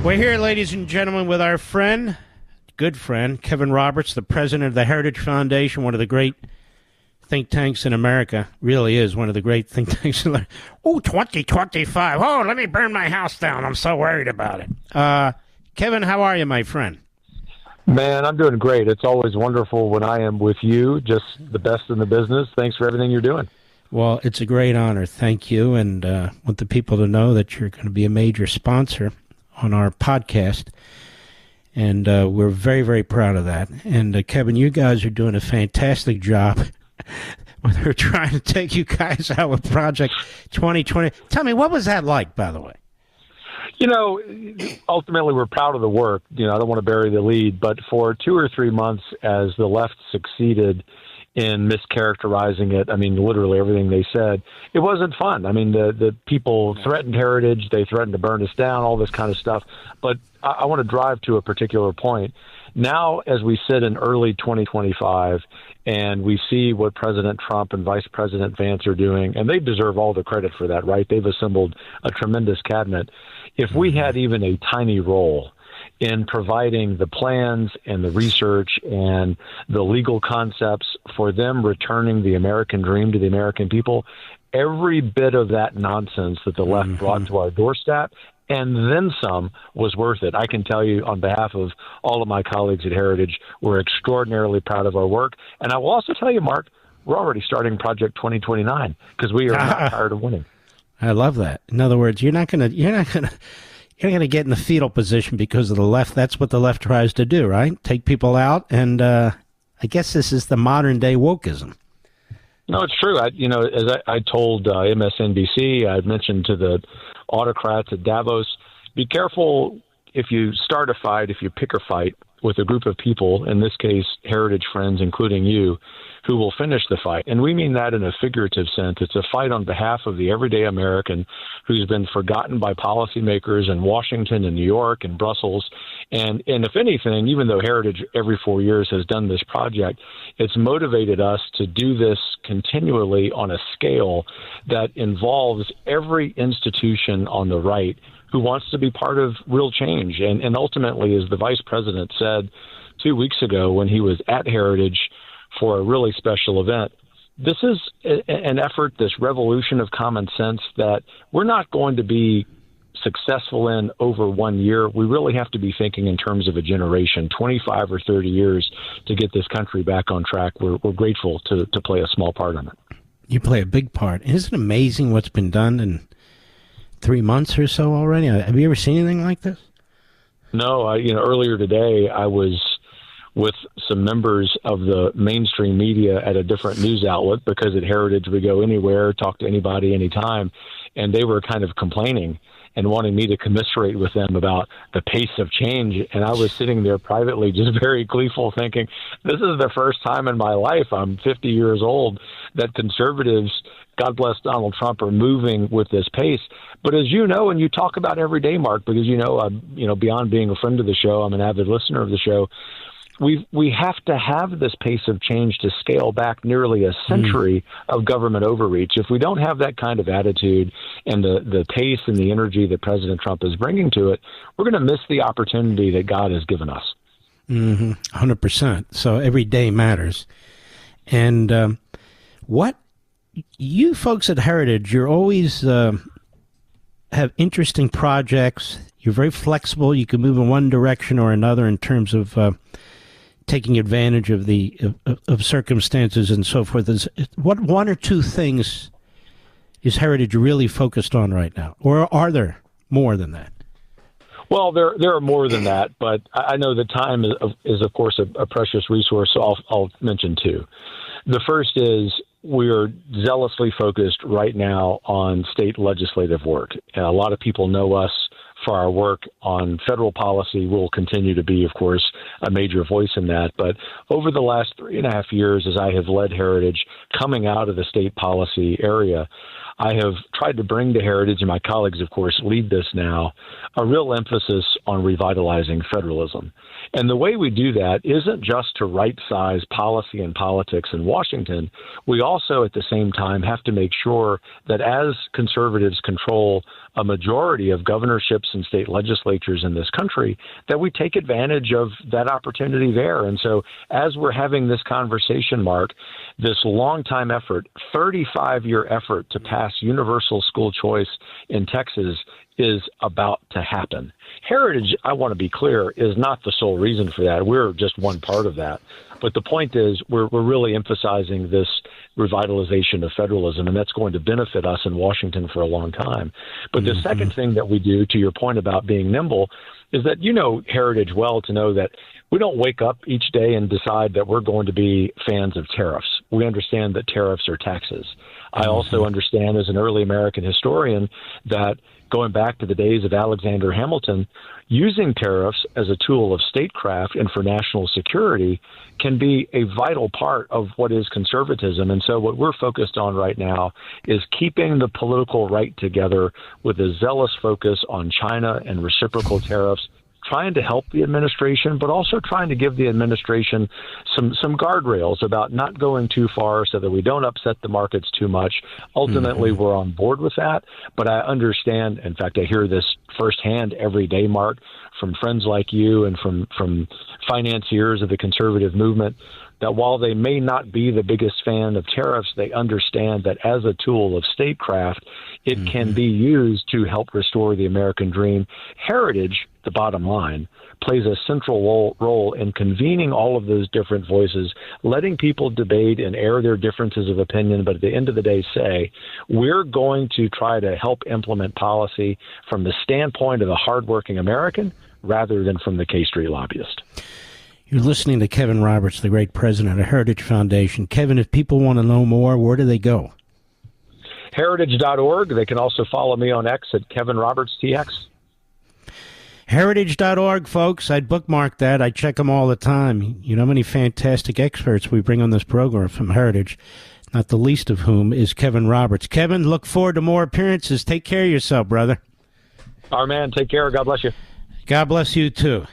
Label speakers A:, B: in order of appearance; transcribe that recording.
A: We're here, ladies and gentlemen, with our friend, good friend, Kevin Roberts, the president of the Heritage Foundation, one of the great think tanks in America. Really is one of the great think tanks in America. Oh, 2025. Oh, let me burn my house down. I'm so worried about it. Kevin, how are you, my friend?
B: Man, I'm doing great. It's always wonderful when I am with you. Just the best in the business. Thanks for everything you're doing.
A: Well, it's a great honor. Thank you. And want the people to know that you're going to be a major sponsor on our podcast. And we're very, very proud of that. And Kevin, you guys are doing a fantastic job. They're trying to take you guys out with Project 2020. Tell me, what was that like, by the way?
B: You know, ultimately, we're proud of the work. You know, I don't want to bury the lead, but for 2 or 3 months, as the left succeeded in mischaracterizing it, I mean, literally everything they said, it wasn't fun. I mean, the people threatened heritage. They threatened to burn us down, all this kind of stuff. But I want to drive to a particular point. Now, as we sit in early 2025 and we see what President Trump and Vice President Vance are doing, and they deserve all the credit for that, right? They've assembled a tremendous cabinet. If we had even a tiny role in providing the plans and the research and the legal concepts for them returning the American dream to the American people, every bit of that nonsense that the left brought to our doorstep and then some was worth it. I can tell you on behalf of all of my colleagues at Heritage, we're extraordinarily proud of our work. And I will also tell you, Mark, we're already starting Project 2029 because we are not tired of winning.
A: I love that. In other words, you're not gonna get in the fetal position because of the left. That's what the left tries to do, right? Take people out, and I guess this is the modern day wokeism.
B: No, it's true. As I told MSNBC, I mentioned to the autocrats at Davos, be careful if you start a fight, if you pick a fight with a group of people, in this case, Heritage friends, including you, who will finish the fight. And we mean that in a figurative sense. It's a fight on behalf of the everyday American who's been forgotten by policymakers in Washington and New York and Brussels. And if anything, even though Heritage every 4 years has done this project, it's motivated us to do this continually on a scale that involves every institution on the right who wants to be part of real change. And ultimately, as the vice president said 2 weeks ago when he was at Heritage for a really special event, this is an effort, this revolution of common sense that we're not going to be successful in over 1 year. We really have to be thinking in terms of a generation, 25 or 30 years to get this country back on track. We're grateful to play a small part in it.
A: You play a big part. Isn't it amazing what's been done in 3 months or so already? Have you ever seen anything like this?
B: No, earlier today I was with some members of the mainstream media at a different news outlet because at Heritage we go anywhere, talk to anybody, anytime, and they were kind of complaining and wanting me to commiserate with them about the pace of change. And I was sitting there privately just very gleeful thinking, this is the first time in my life, I'm 50 years old, that conservatives, God bless Donald Trump, are moving with this pace. But as you know, and you talk about every day, Mark, because beyond being a friend of the show, I'm an avid listener of the show, we have to have this pace of change to scale back nearly a century of government overreach. If we don't have that kind of attitude and the pace and the energy that President Trump is bringing to it, we're going to miss the opportunity that God has given us.
A: 100%. So every day matters. And what you folks at Heritage, you're always have interesting projects. You're very flexible. You can move in one direction or another in terms of taking advantage of of circumstances and so forth. What one or two things is Heritage really focused on right now, or are there more than that?
B: Well, there are more than that, but I know that time is of course a precious resource. So I'll mention two. The first is we are zealously focused right now on state legislative work. A lot of people know us for our work on federal policy. We'll continue to be, of course, a major voice in that. But over the last 3.5 years, as I have led Heritage coming out of the state policy area, I have tried to bring to Heritage, and my colleagues, of course, lead this now, a real emphasis on revitalizing federalism. And the way we do that isn't just to right-size policy and politics in Washington. We also, at the same time, have to make sure that as conservatives control a majority of governorships and state legislatures in this country, that we take advantage of that opportunity there. And so as we're having this conversation, Mark, this long-time effort, 35-year effort to pass universal school choice in Texas is about to happen. Heritage, I want to be clear, is not the sole reason for that. We're just one part of that. But the point is we're really emphasizing this revitalization of federalism, and that's going to benefit us in Washington for a long time. But the second thing that we do, to your point about being nimble, is that you know Heritage well to know that we don't wake up each day and decide that we're going to be fans of tariffs. We understand that tariffs are taxes. I also understand as an early American historian that going back to the days of Alexander Hamilton, using tariffs as a tool of statecraft and for national security can be a vital part of what is conservatism. And so what we're focused on right now is keeping the political right together with a zealous focus on China and reciprocal tariffs, trying to help the administration, but also trying to give the administration some guardrails about not going too far so that we don't upset the markets too much. Ultimately, we're on board with that. But I understand, in fact, I hear this firsthand every day, Mark, from friends like you and from financiers of the conservative movement, that while they may not be the biggest fan of tariffs, they understand that as a tool of statecraft, it can be used to help restore the American dream. Heritage, the bottom line, plays a central role in convening all of those different voices, letting people debate and air their differences of opinion, but at the end of the day say, we're going to try to help implement policy from the standpoint of the hardworking American rather than from the K Street lobbyist.
A: You're listening to Kevin Roberts, the great president of Heritage Foundation. Kevin, if people want to know more, where do they go?
B: Heritage.org. They can also follow me on X at Kevin Roberts TX.
A: Heritage.org, folks. I'd bookmark that. I check them all the time. You know how many fantastic experts we bring on this program from Heritage, not the least of whom is Kevin Roberts. Kevin, look forward to more appearances. Take care of yourself, brother.
B: Our man, take care. God bless you.
A: God bless you, too.